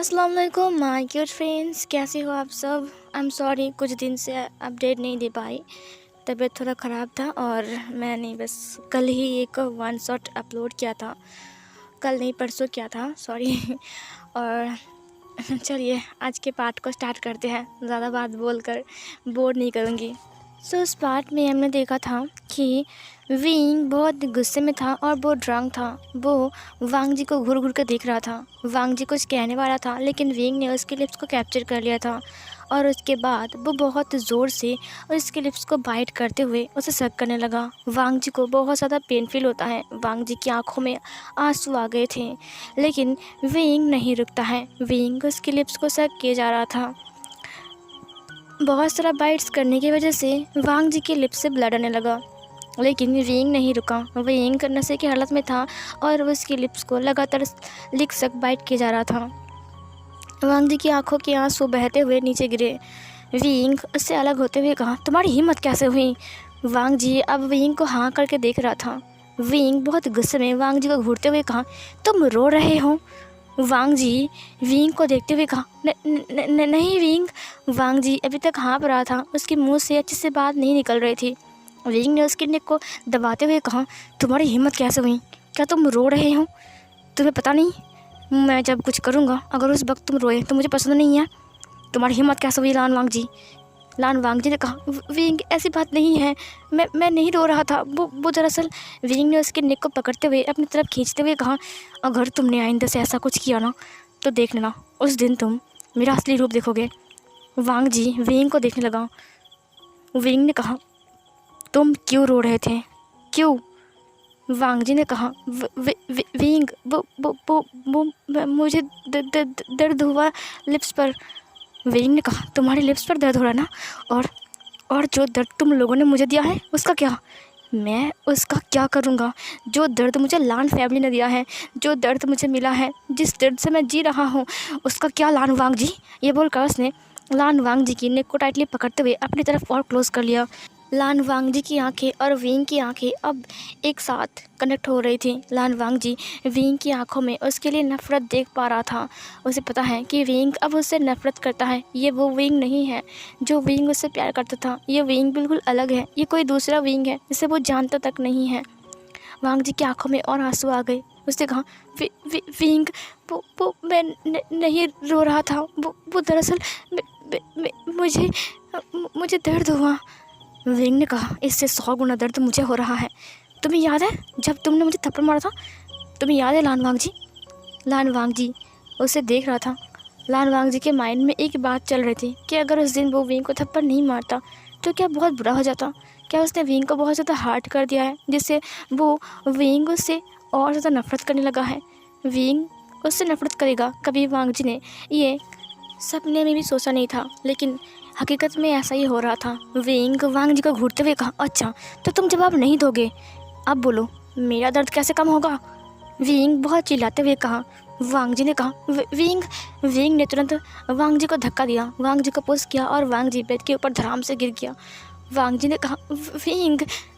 अस्सलाम वालेकुम my cute friends, कैसे हो आप सब। आई एम सॉरी कुछ दिन से अपडेट नहीं दे पाई, तबीयत थोड़ा ख़राब था और मैंने बस कल ही एक वन शॉट अपलोड किया था। कल नहीं परसों किया था, सॉरी। और चलिए आज के पार्ट को स्टार्ट करते हैं, ज़्यादा बात बोलकर बोर नहीं करूँगी। उस पार्ट में हमने देखा था कि विंग बहुत गुस्से में था और बहुत ड्रंक था। वो वांग जी को घूर घूर कर देख रहा था। वांग जी कुछ कहने वाला था लेकिन विंग ने उसके लिप्स को कैप्चर कर लिया था और उसके बाद वो बहुत ज़ोर से उसके लिप्स को बाइट करते हुए उसे सक करने लगा। वांग जी को बहुत ज़्यादा पेन फील होता है। वांग जी की आंखों में आंसू आ गए थे लेकिन विंग नहीं रुकता है। विंग उसके लिप्स को सक किए जा रहा था। बहुत सारा बाइट्स करने की वजह से वांग जी के लिप्स से ब्लड आने लगा लेकिन विंग नहीं रुका। विंग नशे की हालत में था और उसकी लिप्स को लगातार लिक सक बाइट किया जा रहा था। वांग जी की आंखों के आंसू बहते हुए नीचे गिरे। विंग उससे अलग होते हुए कहा, तुम्हारी हिम्मत कैसे हुई। वांग जी अब विंग को हाँ करके देख रहा था। विंग बहुत गुस्से में वांग जी को घूरते हुए कहा, तुम रो रहे हो। वांग जी विंग को देखते हुए कहा, नहीं विंग। वांग जी अभी तक हाँफ रहा था, उसके मुंह से अच्छे से बात नहीं निकल रही थी। विंग ने उसके नेक को दबाते हुए कहा, तुम्हारी हिम्मत कैसे हुई, क्या तुम रो रहे हो। तुम्हें पता नहीं मैं जब कुछ करूँगा अगर उस वक्त तुम रोए तो मुझे पसंद नहीं है। तुम्हारी हिम्मत कैसे हुई लान वांग जी। लान वांग जी ने कहा, विंग ऐसी बात नहीं है, मैं नहीं रो रहा था। वो दरअसल। विंग ने उसके नेक को पकड़ते हुए अपनी तरफ खींचते हुए कहा, अगर तुमने आइंदा से ऐसा कुछ किया ना तो देख लेना उस दिन तुम मेरा असली रूप देखोगे। वांग जी विंग को देखने लगा। विंग ने कहा, तुम क्यों रो रहे थे, क्यों। वांग जी ने कहा, विंग वो मुझे दर्द हुआ लिप्स पर। विंग ने कहा, तुम्हारे लिप्स पर दर्द हो रहा है ना, और जो दर्द तुम लोगों ने मुझे दिया है उसका क्या। मैं उसका क्या करूँगा। जो दर्द मुझे लान फैमिली ने दिया है, जो दर्द मुझे मिला है, जिस दर्द से मैं जी रहा हूँ उसका क्या लान वांग जी। ये बोलकर उसने लान वांग जी की नेक को टाइटली पकड़ते हुए अपनी तरफ और क्लोज कर लिया। लान वांग जी की आंखें और विंग की आंखें अब एक साथ कनेक्ट हो रही थी। लान वांग जी विंग की आंखों में उसके लिए नफ़रत देख पा रहा था। उसे पता है कि विंग अब उससे नफ़रत करता है। ये वो विंग नहीं है जो विंग उससे प्यार करता था। ये विंग बिल्कुल अलग है। ये कोई दूसरा विंग है जिसे वो जानता तक नहीं है। वांग जी की आंखों में और आंसू आ गए। उसने कहा, विंग वो मैं नहीं रो रहा था। वो दरअसल मुझे दर्द हुआ। विंग ने कहा, इससे 100 गुना दर्द मुझे हो रहा है। तुम्हें याद है जब तुमने मुझे थप्पड़ मारा था। तुम्हें याद है लान वांग जी। लान वांग जी उसे देख रहा था। लान वांग जी के माइंड में एक बात चल रही थी कि अगर उस दिन वो विंग को थप्पड़ नहीं मारता तो क्या बहुत बुरा हो जाता। क्या उसने विंग को बहुत ज़्यादा हार्ट कर दिया है जिससे वो विंग उससे और ज़्यादा नफरत करने लगा है। विंग उससे नफरत करेगा, कभी वांग जी ने ये सपने में भी सोचा नहीं था लेकिन हकीकत में ऐसा ही हो रहा था। विंग वांग जी को घूरते हुए कहा, अच्छा तो तुम जवाब नहीं दोगे, अब बोलो मेरा दर्द कैसे कम होगा। विंग बहुत चिल्लाते हुए कहा। वांग जी ने कहा, विंग ने तुरंत वांग जी को धक्का दिया, वांग जी को पुश किया और वांग जी बेड के ऊपर धड़ाम से गिर गया। वांग जी ने कहा,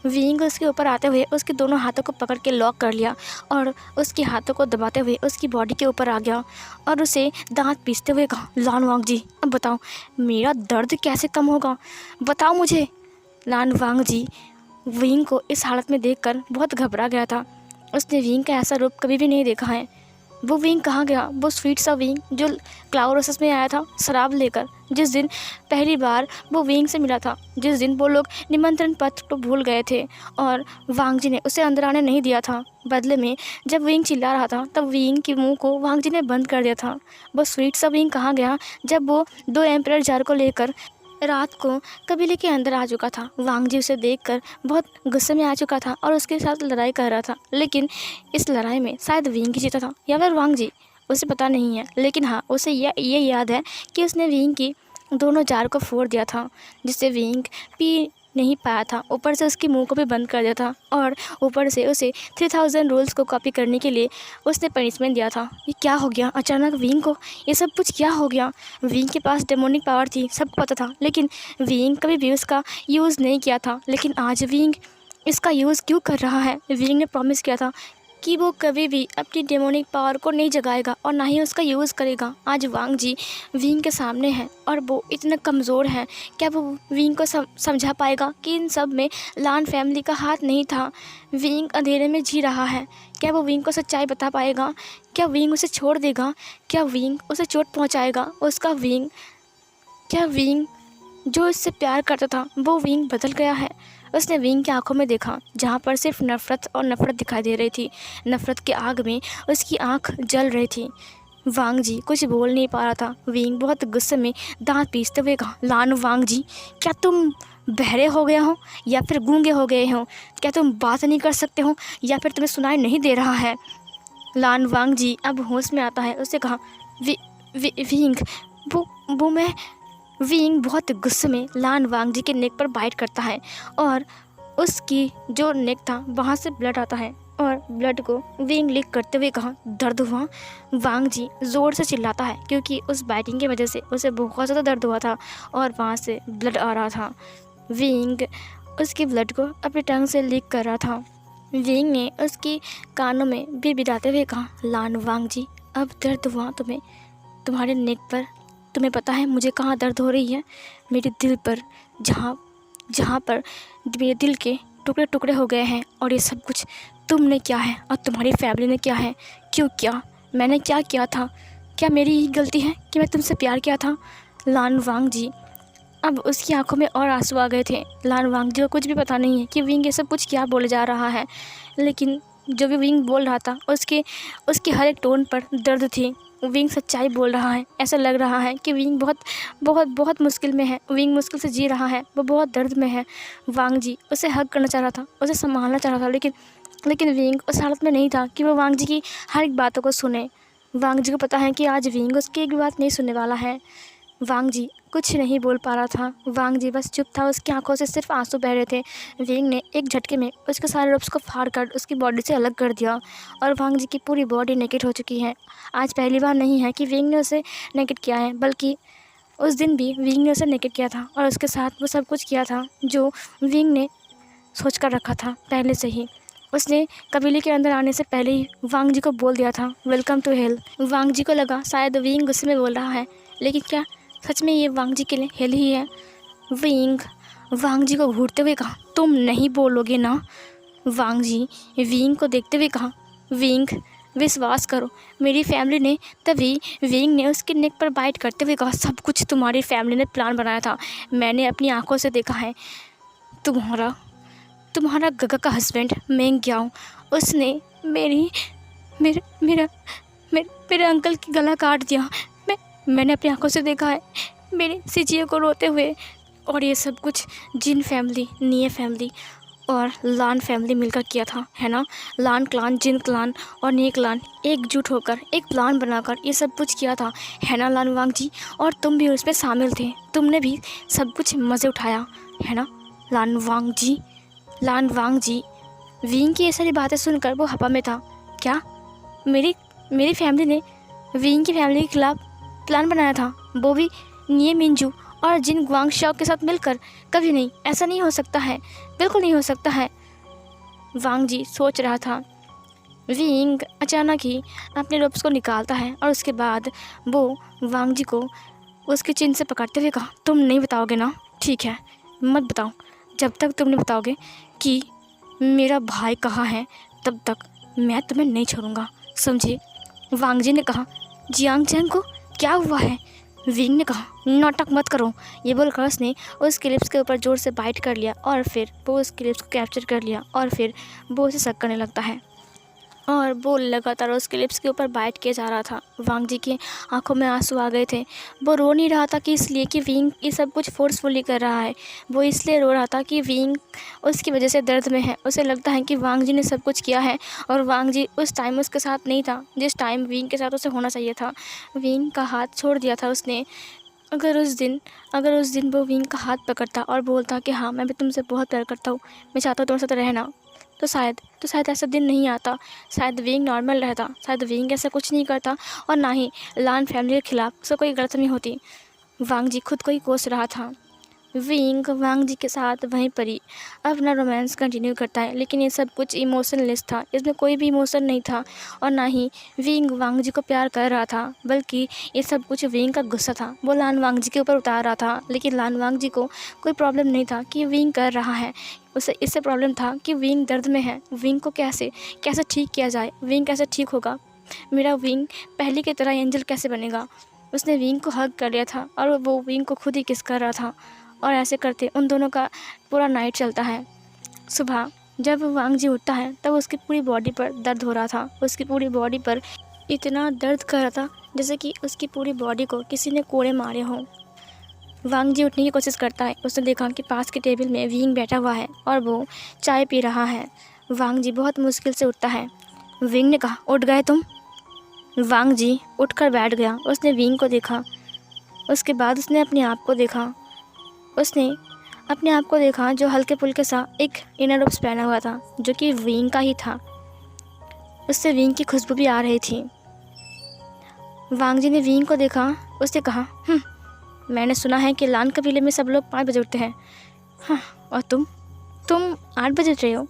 विंग उसके ऊपर आते हुए उसके दोनों हाथों को पकड़ के लॉक कर लिया और उसके हाथों को दबाते हुए उसकी बॉडी के ऊपर आ गया और उसे दांत पीसते हुए कहा, लान वांग जी अब बताओ मेरा दर्द कैसे कम होगा, बताओ मुझे। लान वांग जी विंग को इस हालत में देखकर बहुत घबरा गया था। उसने विंग का ऐसा रूप कभी भी नहीं देखा है। वो विंग कहाँ गया, वो स्वीट सा विंग जो क्लाउड रोसेस में आया था शराब लेकर, जिस दिन पहली बार वो विंग से मिला था, जिस दिन वो लोग निमंत्रण पत्र तो भूल गए थे और वांग जी ने उसे अंदर आने नहीं दिया था। बदले में जब विंग चिल्ला रहा था तब विंग के मुंह को वांग जी ने बंद कर दिया था। वो स्वीट सा विंग कहाँ गया जब वो 2 एम्परर जार को लेकर रात को कबीले के अंदर आ चुका था। वांग जी उसे देखकर बहुत गुस्से में आ चुका था और उसके साथ लड़ाई कर रहा था, लेकिन इस लड़ाई में शायद विंग ही जीता था या फिर वांग जी, उसे पता नहीं है। लेकिन हाँ उसे ये याद है कि उसने विंग की दोनों जार को फोड़ दिया था जिससे विंग पी नहीं पाया था। ऊपर से उसके मुंह को भी बंद कर दिया था और ऊपर से उसे 3000 रूल्स को कॉपी करने के लिए उसने पनिशमेंट दिया था। ये क्या हो गया अचानक विंग को, ये सब कुछ क्या हो गया। विंग के पास डेमोनिक पावर थी, सबको पता था, लेकिन विंग कभी भी उसका यूज़ नहीं किया था। लेकिन आज विंग इसका यूज़ क्यों कर रहा है। विंग ने प्रॉमिस किया था कि वो कभी भी अपनी डेमोनिक पावर को नहीं जगाएगा और ना ही उसका यूज़ करेगा। आज वांग जी विंग के सामने हैं और वो इतने कमज़ोर हैं। क्या वो विंग को समझा पाएगा कि इन सब में लान फैमिली का हाथ नहीं था? विंग अंधेरे में जी रहा है। क्या वो विंग को सच्चाई बता पाएगा? क्या विंग उसे छोड़ देगा? क्या विंग उसे चोट पहुँचाएगा? उसका विंग, क्या विंग जो इससे प्यार करता था वो विंग बदल गया है? उसने विंग की आंखों में देखा, जहाँ पर सिर्फ नफ़रत और नफ़रत दिखाई दे रही थी। नफ़रत की आग में उसकी आंख जल रही थी। वांग जी कुछ बोल नहीं पा रहा था। विंग बहुत गुस्से में दांत पीसते हुए कहा, लान वांग जी, क्या तुम बहरे हो गए हो या फिर गूंगे हो गए हो? क्या तुम बात नहीं कर सकते हो या फिर तुम्हें सुनाई नहीं दे रहा है? लान वांग जी अब होश में आता है। उसने कहा, विंग, वो मैं। विंग बहुत गुस्से में लान वांग जी के नेक पर बाइट करता है और उसकी जो नेक था वहाँ से ब्लड आता है और ब्लड को विंग लीक करते हुए कहा, दर्द हुआ? वांग जी ज़ोर से चिल्लाता है क्योंकि उस बाइटिंग की वजह से उसे बहुत ज़्यादा दर्द हुआ था और वहाँ से ब्लड आ रहा था। विंग उसके ब्लड को अपने टंग से लीक कर रहा था। विंग ने उसकी कानों में बिड़बिड़ाते हुए कहा, लान वांग जी, अब दर्द हुआ तुम्हें? तुम्हारे नेक पर? तुम्हें पता है मुझे कहाँ दर्द हो रही है? मेरे दिल पर, जहाँ पर मेरे दिल के टुकड़े टुकड़े हो गए हैं। और ये सब कुछ तुमने क्या है और तुम्हारी फैमिली ने क्या है? क्यों किया? मैंने क्या किया था? क्या मेरी ही गलती है कि मैं तुमसे प्यार किया था? लान वांग जी, अब उसकी आंखों में और आंसू आ गए थे। लान वांग जी को कुछ भी पता नहीं है कि विंग ये सब कुछ क्या बोले जा रहा है, लेकिन जो भी विंग बोल रहा था उसके हर एक टोन पर दर्द थी। विंग सच्चाई बोल रहा है। ऐसा लग रहा है कि विंग बहुत बहुत बहुत मुश्किल में है। विंग मुश्किल से जी रहा है, वो बहुत दर्द में है। वांग जी उसे हग करना चाह रहा था, उसे संभालना चाह रहा था, लेकिन विंग उस हालत में नहीं था कि वो वांग जी की हर एक बातों को सुने। वांग जी को पता है कि आज विंग उसकी एक भी बात नहीं सुनने वाला है। वांग जी कुछ नहीं बोल पा रहा था। वांग जी बस चुप था, उसकी आंखों से सिर्फ आंसू बह रहे थे। विंग ने एक झटके में उसके सारे रोप्स को फाड़ कर उसकी बॉडी से अलग कर दिया और वांग जी की पूरी बॉडी नेकेड हो चुकी है। आज पहली बार नहीं है कि विंग ने उसे नेकेड किया है, बल्कि उस दिन भी विंग ने उसे नेकेड किया था और उसके साथ वो सब कुछ किया था जो विंग ने सोच कर रखा था पहले से ही। उसने कबीले के अंदर आने से पहले ही वांग जी को बोल दिया था, वेलकम टू हेल। वांग जी को लगा शायद विंग गुस्से में बोल रहा है, लेकिन क्या सच में ये वांग जी के लिए हेल ही है? विंग वांग जी को घूरते हुए कहा, तुम नहीं बोलोगे ना? वांग जी विंग को देखते हुए कहा, विंग विश्वास करो, मेरी फैमिली ने। तभी विंग ने उसके नेक पर बाइट करते हुए कहा, सब कुछ तुम्हारी फैमिली ने प्लान बनाया था। मैंने अपनी आंखों से देखा है। तुम्हारा गगा का हस्बैंड मेंग ग्याओ, उसने मेरे अंकल की गला काट दिया। मैंने अपनी आंखों से देखा है मेरे सीजियो को रोते हुए। और ये सब कुछ जिन फैमिली, निये फैमिली और लान फैमिली मिलकर किया था, है ना? लान क्लान, जिन क्लान और निये क्लान एकजुट होकर एक प्लान बनाकर ये सब कुछ किया था, है ना लान वांग जी? और तुम भी उसमें शामिल थे, तुमने भी सब कुछ मज़े उठाया, है ना लान वांग जी? लान वांग जी विंग की ये सारी बातें सुनकर वो हवा में था। क्या मेरी फैमिली ने विंग की फैमिली के खिलाफ प्लान बनाया था, वो भी निये मिंजू और जिन ग्वांगशाओ के साथ मिलकर? कभी नहीं, ऐसा नहीं हो सकता है, बिल्कुल नहीं हो सकता है। वांग जी सोच रहा था। विंग अचानक ही अपने रोप्स को निकालता है और उसके बाद वो वांग जी को उसके चिन से पकड़ते हुए कहा, तुम नहीं बताओगे ना? ठीक है, मत बताओ। जब तक तुम नहीं बताओगे कि मेरा भाई कहाँ है, तब तक मैं तुम्हें नहीं छोड़ूंगा, समझे? वांग जी ने कहा, जियांग चैंग को क्या हुआ है? विंग ने कहा, नाटक मत करो। ये बोलकर उसने उस क्लिप्स के ऊपर ज़ोर से बाइट कर लिया और फिर वो उस क्लिप्स को कैप्चर कर लिया और फिर वो उसे शक करने लगता है और वो लगातार उस क्लिप्स के ऊपर बाइट किया जा रहा था। वांग जी की आंखों में आंसू आ गए थे। वो रो नहीं रहा था कि इसलिए कि विंग ये सब कुछ फोर्सफुली कर रहा है, वो इसलिए रो रहा था कि विंग उसकी वजह से दर्द में है। उसे लगता है कि वांग जी ने सब कुछ किया है और वांग जी उस टाइम उसके साथ नहीं था जिस टाइम विंग के साथ उसे होना चाहिए था। विंग का हाथ छोड़ दिया था उसने। अगर उस दिन वो विंग का हाथ पकड़ता और बोलता कि हाँ, मैं भी तुमसे बहुत प्यार करता हूँ, मैं चाहता हूँ तुम्हारे साथ रहना, तो शायद ऐसा दिन नहीं आता। शायद विंग नॉर्मल रहता, शायद विंग ऐसा कुछ नहीं करता और ना ही लान फैमिली के खिलाफ उसका कोई गलतफहमी होती। वांग जी खुद को ही कोस रहा था। विंग वांग जी के साथ वहीं पर ही अपना रोमांस कंटिन्यू करता है, लेकिन ये सब कुछ इमोशनलेस था। इसमें कोई भी इमोशन नहीं था और ना ही विंग वांग जी को प्यार कर रहा था, बल्कि ये सब कुछ विंग का गुस्सा था। वो लान वांग जी के ऊपर उतार रहा था, लेकिन लान वांग जी को कोई प्रॉब्लम नहीं था कि विंग कर रहा है। उसे इससे प्रॉब्लम था कि विंग दर्द में है, विंग को कैसे कैसे ठीक किया जाए, विंग कैसे ठीक होगा, मेरा विंग पहले की तरह एंजल कैसे बनेगा। उसने विंग को हग कर लिया था और वो विंग को खुद ही किस कर रहा था, और ऐसे करते उन दोनों का पूरा नाइट चलता है। सुबह जब वांग जी उठता है तब उसकी पूरी बॉडी पर दर्द हो रहा था। उसकी पूरी बॉडी पर इतना दर्द कर रहा था जैसे कि उसकी पूरी बॉडी को किसी ने कोड़े मारे हों। वांग जी उठने की कोशिश करता है। उसने देखा कि पास के टेबल में विंग बैठा हुआ है और वो चाय पी रहा है। वांग जी बहुत मुश्किल से उठता है। विंग ने कहा, उठ गए तुम? वांग जी उठकर बैठ गया। उसने विंग को देखा, उसके बाद उसने अपने आप को देखा। उसने अपने आप को देखा जो हल्के फुल्के सा एक इनर रूप्स पहना हुआ था, जो कि विंग का ही था। उससे विंग की खुशबू भी आ रही थी। वांग जी ने विंग को देखा। उसने कहा, मैंने सुना है कि लान कबीले में सब लोग 5 बजे उठते हैं। हाँ, और तुम 8 बजे उठ रहे हो?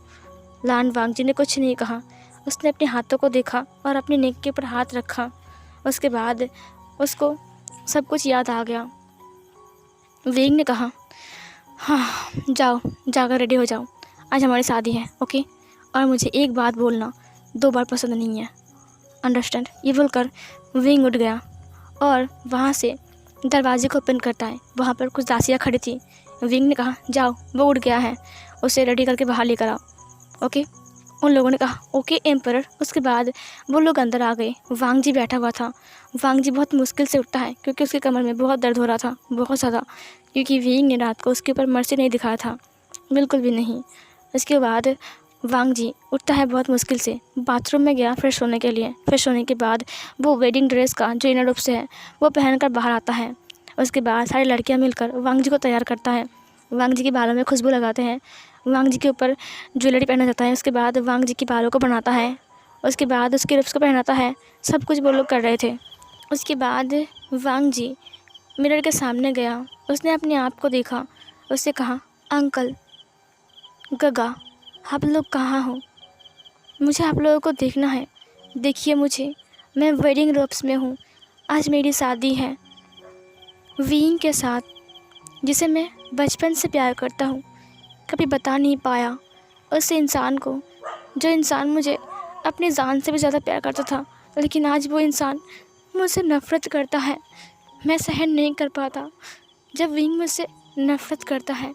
लान वांग जी ने कुछ नहीं कहा। उसने अपने हाथों को देखा और अपने नेक के ऊपर हाथ रखा। उसके बाद उसको सब कुछ याद आ गया। विंग ने कहा, हाँ जाओ, जाकर रेडी हो जाओ, आज हमारी शादी है, ओके? और मुझे एक बात बोलना, 2 बार पसंद नहीं है, अंडरस्टैंड? ये बोलकर विंग उठ गया और वहाँ से दरवाजे को ओपन करता है। वहाँ पर कुछ दासियाँ खड़ी थी। विंग ने कहा, जाओ, वो उठ गया है, उसे रेडी करके बाहर लेकर आओ, ओके? उन लोगों ने कहा, ओके एम्परर। उसके बाद वो लोग अंदर आ गए। वांग जी बैठा हुआ था। वांग जी बहुत मुश्किल से उठता है क्योंकि उसकी कमर में बहुत दर्द हो रहा था, बहुत ज़्यादा, क्योंकि विंग ने रात को उसके ऊपर मर्सी नहीं दिखाया था, बिल्कुल भी नहीं। उसके बाद वांग जी उठता है बहुत मुश्किल से, बाथरूम में गया फ्रेश होने के लिए। फ्रेश होने के बाद वो वेडिंग ड्रेस का जो इनर रूप से है वो पहनकर बाहर आता है। उसके बाद सारी लड़कियाँ मिलकर वांग जी को तैयार करता है। वांग जी के बालों में खुशबू लगाते हैं। वांग जी के ऊपर ज्वेलरी पहना जाता है। उसके बाद वांग जी के बालों को बनाता है। उसके बाद उसके लिप्स को पहनाता है। सब कुछ वो लोग कर रहे थे। उसके बाद वांग जी मिरर के सामने गया। उसने अपने आप को देखा। उससे कहा, अंकल, गगा, आप लोग कहाँ हो? मुझे आप लोगों को देखना है। देखिए मुझे, मैं वेडिंग रोब्स में हूँ। आज मेरी शादी है विंग के साथ, जिसे मैं बचपन से प्यार करता हूँ, कभी बता नहीं पाया उस इंसान को, जो इंसान मुझे अपनी जान से भी ज़्यादा प्यार करता था। लेकिन आज वो इंसान मुझसे नफ़रत करता है। मैं सहन नहीं कर पाता जब विंग मुझसे नफ़रत करता है।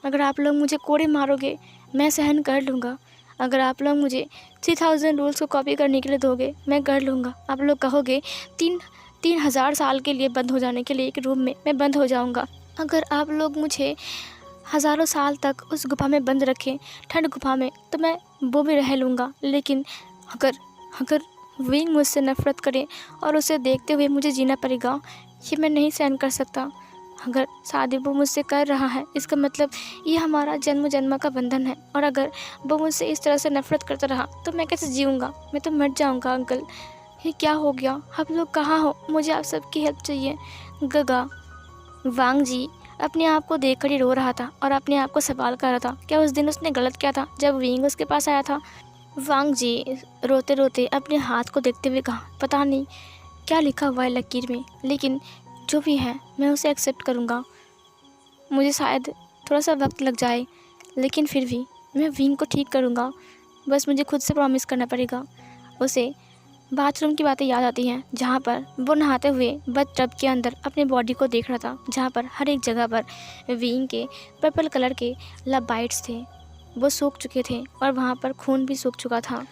अगर आप लोग मुझे कोड़े मारोगे मैं सहन कर लूँगा। अगर आप लोग मुझे 3000 रूल्स को कॉपी करने के लिए दोगे मैं कर लूँगा। आप लोग कहोगे 3000 साल के लिए बंद हो जाने के लिए एक रूम में, मैं बंद हो जाऊँगा। अगर आप लोग मुझे हज़ारों साल तक उस गुफा में बंद रखें, ठंड गुफा में, तो मैं वो भी रह लूँगा। लेकिन अगर विंग मुझसे नफ़रत करे और उसे देखते हुए मुझे जीना पड़ेगा, ये मैं नहीं सहन कर सकता। अगर शादी वो मुझसे कर रहा है, इसका मतलब ये हमारा जन्म जन्म का बंधन है। और अगर वो मुझसे इस तरह से नफ़रत करता रहा तो मैं कैसे जीऊँगा? मैं तो मर जाऊँगा। अंकल, ये क्या हो गया? आप लोग कहाँ हो? मुझे आप सबकी हेल्प चाहिए। गगा। वांग जी अपने आप को देखकर ही रो रहा था और अपने आप को सवाल कर रहा था, क्या उस दिन उसने गलत किया था जब विंग उसके पास आया था? वांग जी रोते रोते अपने हाथ को देखते हुए कहा, पता नहीं क्या लिखा हुआ है लकीर में, लेकिन जो भी है मैं उसे एक्सेप्ट करूँगा। मुझे शायद थोड़ा सा वक्त लग जाए, लेकिन फिर भी मैं विंग को ठीक करूँगा। बस मुझे खुद से प्रॉमिस करना पड़ेगा। उसे बाथरूम की बातें याद आती हैं, जहाँ पर वो नहाते हुए बथ टब के अंदर अपने बॉडी को देख रहा था, जहाँ पर हर एक जगह पर विंग के पर्पल कलर के लव बाइट्स थे। वो सूख चुके थे और वहाँ पर खून भी सूख चुका था।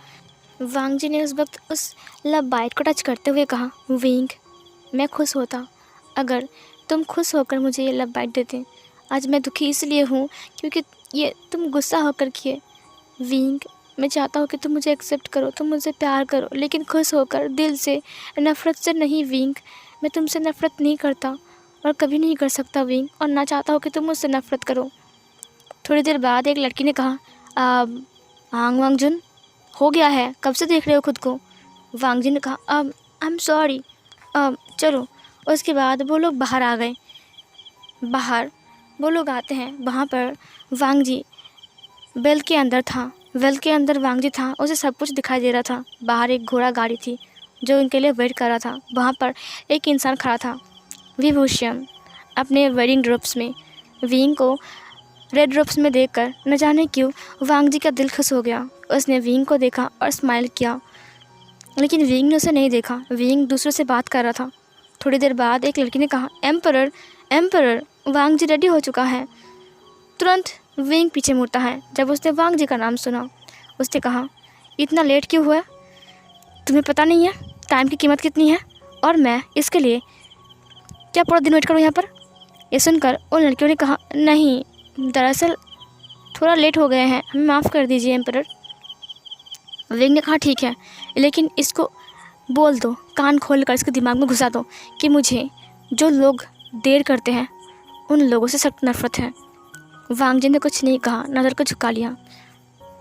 वांग जी ने उस वक्त उस लव बाइट को टच करते हुए कहा, विंग, मैं खुश होता अगर तुम खुश होकर मुझे ये लव बाइट देते। आज मैं दुखी इसलिए हूँ क्योंकि ये तुम गुस्सा होकर किए। विंग, मैं चाहता हूँ कि तुम मुझे एक्सेप्ट करो, तुम मुझसे प्यार करो, लेकिन खुश होकर, दिल से, नफ़रत से नहीं। विंग, मैं तुमसे नफ़रत नहीं करता और कभी नहीं कर सकता विंग, और ना चाहता हूँ कि तुम मुझसे नफ़रत करो। थोड़ी देर बाद एक लड़की ने कहा, हांग वांग जुन, हो गया है, कब से देख रहे हो खुद को? वांग जी ने कहा, आई एम सॉरी, चलो। उसके बाद वो लोग बाहर आ गए। बाहर वो लोग आते हैं। वहाँ पर वांग जी वेल के अंदर था। वेल के अंदर वांग जी था, उसे सब कुछ दिखाई दे रहा था। बाहर एक घोड़ा गाड़ी थी जो उनके लिए वेट कर रहा था। वहाँ पर एक इंसान खड़ा था, विभूषण, अपने वेडिंग ड्रेस में। विंग को रेड ड्रेस में देखकर न जाने क्यों वांग जी का दिल खुश हो गया। उसने विंग को देखा और स्माइल किया, लेकिन विंग ने उसे नहीं देखा। विंग दूसरों से बात कर रहा था। थोड़ी देर बाद एक लड़की ने कहा, एम्परर, एम्परर, वांग जी रेडी हो चुका है। तुरंत विंग पीछे मुड़ता है। जब उसने वांग जी का नाम सुना, उसने कहा, इतना लेट क्यों हुआ? तुम्हें पता नहीं है टाइम की कीमत कितनी है? और मैं इसके लिए क्या पूरा दिन वेट करूँ यहाँ पर? ये सुनकर उन लड़कियों ने कहा, नहीं, दरअसल थोड़ा लेट हो गए हैं, हमें माफ़ कर दीजिए एम्परर। विंग ने कहा, ठीक है, लेकिन इसको बोल दो, कान खोल कर इसके दिमाग में घुसा दो कि मुझे जो लोग देर करते हैं उन लोगों से सख्त नफरत है। वांग जी ने कुछ नहीं कहा, नज़र को झुका लिया।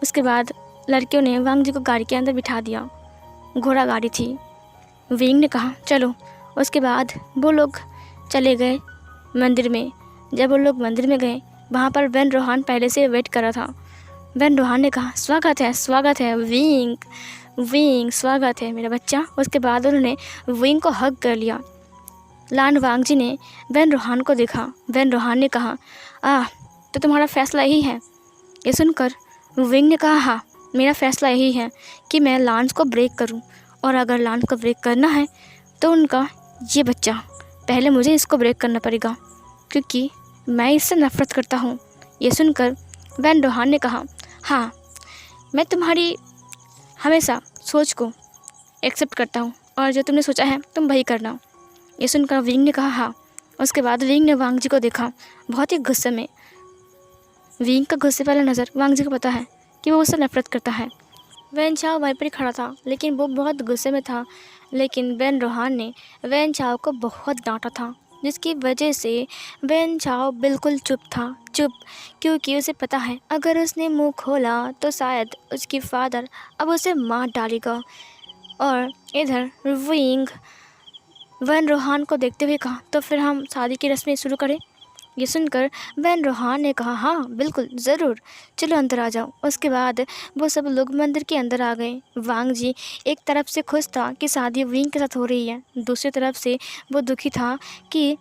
उसके बाद लड़कियों ने वांग जी को गाड़ी के अंदर बिठा दिया। घोड़ा गाड़ी थी। विंग ने कहा, चलो। उसके बाद वो लोग चले गए मंदिर में। जब वो लोग मंदिर में गए, वहाँ पर बेन रोहान पहले से वेट कर रहा था। बेन रोहान ने कहा, स्वागत है विंग, विंग, स्वागत है मेरा बच्चा। उसके बाद उन्होंने विंग को हग कर लिया। लान वांग जी ने बेन रोहान को देखा। बेन रोहान ने कहा, तो तुम्हारा फैसला यही है? ये सुनकर विंग ने कहा, हाँ, मेरा फैसला यही है कि मैं लांस को ब्रेक करूं, और अगर लांस को ब्रेक करना है तो उनका ये बच्चा, पहले मुझे इसको ब्रेक करना पड़ेगा क्योंकि मैं इससे नफ़रत करता हूँ। ये सुनकर बेन रोहान ने कहा, हाँ, मैं तुम्हारी हमेशा सोच को एक्सेप्ट करता हूँ और जो तुमने सोचा है तुम वही करना। ये सुनकर विंग ने कहा, हाँ। उसके बाद विंग ने वांग जी को देखा, बहुत ही गुस्से में। विंग का गुस्से वाला नज़र वांग जी को पता है कि वो उससे नफरत करता है। वैन चाओ वहीं पर खड़ा था, लेकिन वो बहुत गुस्से में था। लेकिन बेन रोहान ने वैन चाओ को बहुत डांटा था, जिसकी वजह से वैन चाओ बिल्कुल चुप था, चुप, क्योंकि उसे पता है अगर उसने मुंह खोला तो शायद उसकी फादर अब उसे मार डालेगा। और इधर विंग वैन रोहान को देखते हुए कहा, तो फिर हम शादी की रस्में शुरू करें? ये सुनकर वैन रोहान ने कहा, हाँ बिल्कुल, ज़रूर, चलो अंदर आ जाओ। उसके बाद वो सब लोग मंदिर के अंदर आ गए। वांग जी एक तरफ से खुश था कि शादी विंग के साथ हो रही है, दूसरी तरफ से वो दुखी था कि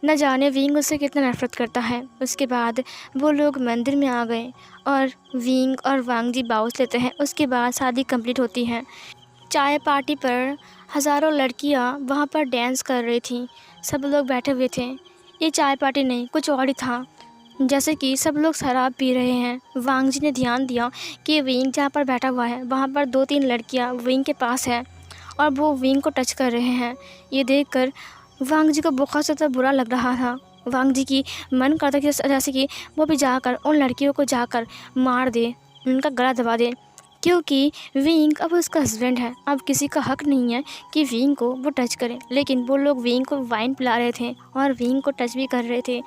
न जाने विंग उससे कितना नफरत करता है। उसके बाद वो लोग मंदिर में आ गए और विंग और वांग जी बाउस लेते हैं। उसके बाद शादी कंप्लीट होती है। चाय पार्टी पर हज़ारों लड़कियां वहाँ पर डांस कर रही थीं। सब लोग बैठे हुए थे। ये चाय पार्टी नहीं, कुछ और ही था, जैसे कि सब लोग शराब पी रहे हैं। वांग जी ने ध्यान दिया कि विंग जहाँ पर बैठा हुआ है वहाँ पर 2-3 लड़कियाँ विंग के पास है और वो विंग को टच कर रहे हैं। ये देखकर वांग जी को बहुत ज़्यादा बुरा लग रहा था। वांग जी की मन करता कि जैसे कि वो भी जाकर उन लड़कियों को जाकर मार दे, उनका गला दबा दे, क्योंकि विंग अब उसका हस्बैंड है। अब किसी का हक नहीं है कि विंग को वो टच करे। लेकिन वो लोग विंग को वाइन पिला रहे थे और विंग को टच भी कर रहे थे,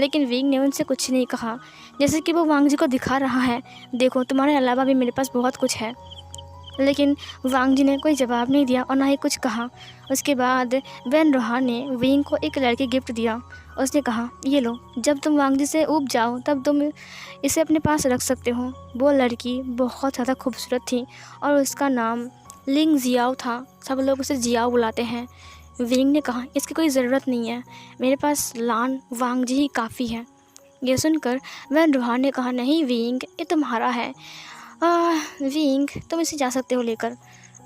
लेकिन विंग ने उनसे कुछ नहीं कहा, जैसे कि वो वांग जी को दिखा रहा है, देखो तुम्हारे अलावा भी मेरे पास बहुत कुछ है। लेकिन वांग जी ने कोई जवाब नहीं दिया और ना ही कुछ कहा। उसके बाद बेन रोहान ने विंग को एक लड़की गिफ्ट दिया। उसने कहा, ये लो, जब तुम वांग जी से ऊब जाओ तब तुम इसे अपने पास रख सकते हो। वो लड़की बहुत ज़्यादा खूबसूरत थी और उसका नाम लिंग जियाओ था। सब लोग उसे जियाओ बुलाते हैं। विंग ने कहा, इसकी कोई ज़रूरत नहीं है, मेरे पास लान वांग जी ही काफ़ी है। ये सुनकर बेन रोहान ने कहा, नहीं विंग, ये तुम्हारा है। विंग, तुम इसे जा सकते हो लेकर।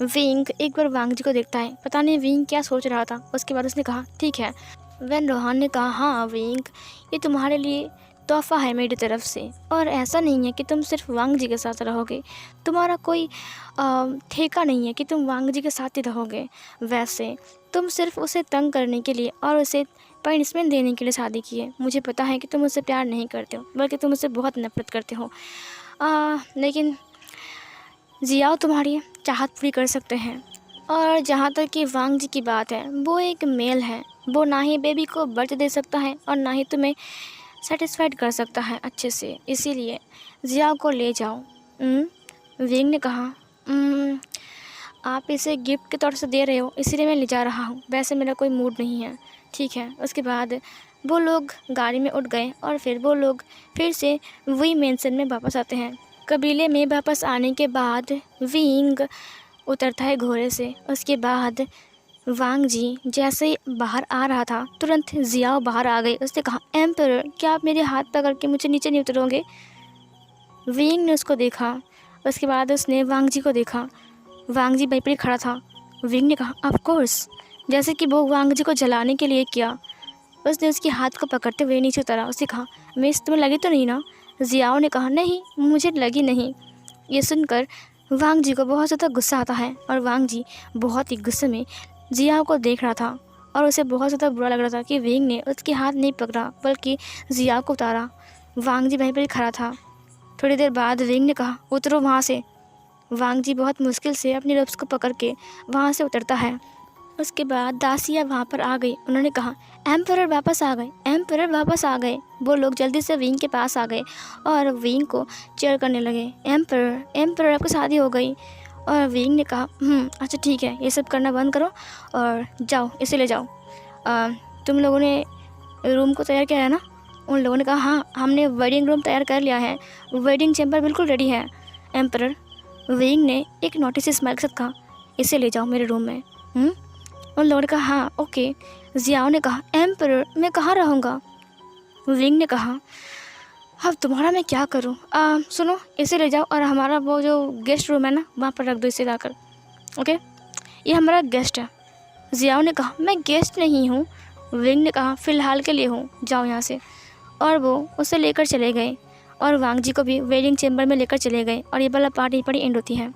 विंग एक बार वांग जी को देखता है, पता नहीं विंग क्या सोच रहा था। उसके बाद उसने कहा, ठीक है। बेन रोहान ने कहा, हाँ विंग, ये तुम्हारे लिए तोहफ़ा है मेरी तरफ से, और ऐसा नहीं है कि तुम सिर्फ वांग जी के साथ रहोगे, तुम्हारा कोई ठेका नहीं है कि तुम वांग जी के साथ ही रहोगे। वैसे तुम सिर्फ उसे तंग करने के लिए और उसे पनिशमेंट देने के लिए शादी की है। मुझे पता है कि तुम उससे प्यार नहीं करते हो, बल्कि तुम उससे बहुत नफरत करते हो। लेकिन जियाओ तुम्हारी चाहत पूरी कर सकते हैं। और जहाँ तक कि वांग जी की बात है, वो एक मेल है, वो ना ही बेबी को बर्थ दे सकता है और ना ही तुम्हें सेटिस्फाइड कर सकता है अच्छे से, इसीलिए जियाओ को ले जाओ। विंग ने कहा, आप इसे गिफ्ट के तौर से दे रहे हो, इसीलिए मैं ले जा रहा हूँ, वैसे मेरा कोई मूड नहीं है। ठीक है। उसके बाद वो लोग गाड़ी में उठ गए और फिर वो लोग फिर से वही मेंशन में वापस आते हैं। कबीले में वापस आने के बाद विंग उतरता है घोड़े से। उसके बाद वांग जी जैसे ही बाहर आ रहा था तुरंत जियाओ बाहर आ गई। उसने कहा, एम्परर क्या आप मेरे हाथ पकड़ के मुझे नीचे नहीं उतरोगे? विंग ने उसको देखा। उसके बाद उसने वांग जी को देखा। वांग जी वहीं पर खड़ा था। विंग ने कहा, ऑफ कोर्स, जैसे कि वो वांग जी को जलाने के लिए किया। उसने उसके हाथ को पकड़ते हुए नीचे उतारा। उसने कहा, मिस तुम्हें लगी तो नहीं ना? जियाओ ने कहा, नहीं मुझे लगी नहीं। ये सुनकर वांग जी को बहुत ज़्यादा गुस्सा आता है और वांग जी बहुत ही गुस्से में जियाओ को देख रहा था और उसे बहुत ज़्यादा बुरा लग रहा था कि विंग ने उसके हाथ नहीं पकड़ा बल्कि जियाओ को उतारा। वांग जी वहीं पर ही खड़ा था। थोड़ी देर बाद विंग ने कहा, उतरो वहाँ से। वांग जी बहुत मुश्किल से अपनी रोप्स को पकड़ के वहाँ से उतरता है। उसके बाद दासियाँ वहाँ पर आ गई। उन्होंने कहा, एम्परर वापस आ गए, एम्परर वापस आ गए। वो लोग जल्दी से विंग के पास आ गए और विंग को चेयर करने लगे। एम्परर, एम्परर आपकी शादी हो गई। और विंग ने कहा, अच्छा ठीक है, ये सब करना बंद करो और जाओ, इसे ले जाओ। तुम लोगों ने रूम को तैयार किया है ना? उन लोगों ने कहा, हाँ हमने वेडिंग रूम तैयार कर लिया है, वेडिंग चैम्बर बिल्कुल रेडी है एम्परर। विंग ने एक नोटिस स्माइल के साथ कहा, इसे ले जाओ मेरे रूम में। उन लोगों ने कहा, हाँ ओके। जियाओ ने कहा, एम्परर मैं कहाँ रहूँगा? विंग ने कहा, अब तुम्हारा मैं क्या करूँ? सुनो, इसे ले जाओ और हमारा वो जो गेस्ट रूम है ना वहाँ पर रख दो इसे लाकर। ओके, ये हमारा गेस्ट है। जियाओ ने कहा, मैं गेस्ट नहीं हूँ। विंग ने कहा, फ़िलहाल के लिए हूँ, जाओ यहाँ से। और वो उसे लेकर चले गए और वांग जी को भी वेडिंग चैम्बर में लेकर चले गए और ये वाला पार्ट यहीं पर एंड होती है।